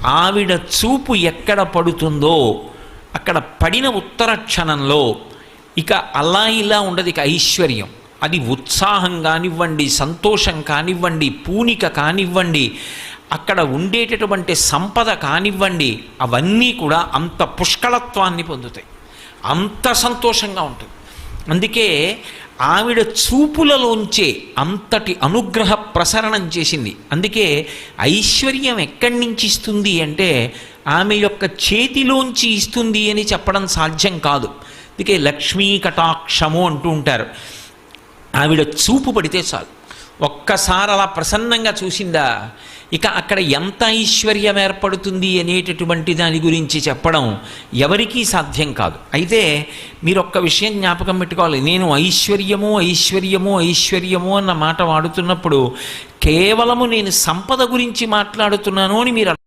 ఆవిడ చూపు ఎక్కడ పడుతుందో అక్కడ పడిన ఉత్తర క్షణంలో ఇక అలా ఇలా ఉండదు, ఇక ఐశ్వర్యం. అది ఉత్సాహం కానివ్వండి, సంతోషం కానివ్వండి, పూనిక కానివ్వండి, అక్కడ ఉండేటటువంటి సంపద కానివ్వండి, అవన్నీ కూడా అంత పుష్కళత్వాన్ని పొందుతాయి, అంత సంతోషంగా ఉంటుంది. అందుకే ఆవిడ చూపులలోంచే అంతటి అనుగ్రహ ప్రసరణం చేసింది. అందుకే ఐశ్వర్యం ఎక్కడి నుంచి ఇస్తుంది అంటే ఆమె యొక్క చేతిలోంచి ఇస్తుంది అని చెప్పడం సాధ్యం కాదు. అందుకే లక్ష్మీ కటాక్షము అంటూ ఉంటారు. ఆవిడ చూపు పడితే చాలు, ఒక్కసారి అలా ప్రసన్నంగా చూసిందా ఇక అక్కడ ఎంత ఐశ్వర్యం ఏర్పడుతుంది అనేటటువంటి దాని గురించి చెప్పడం ఎవరికీ సాధ్యం కాదు. అయితే మీరు ఒక్క విషయం జ్ఞాపకం పెట్టుకోవాలి, నేను ఐశ్వర్యము ఐశ్వర్యము ఐశ్వర్యము అన్న మాట వాడుతున్నప్పుడు కేవలము నేను సంపద గురించి మాట్లాడుతున్నాను అని మీరు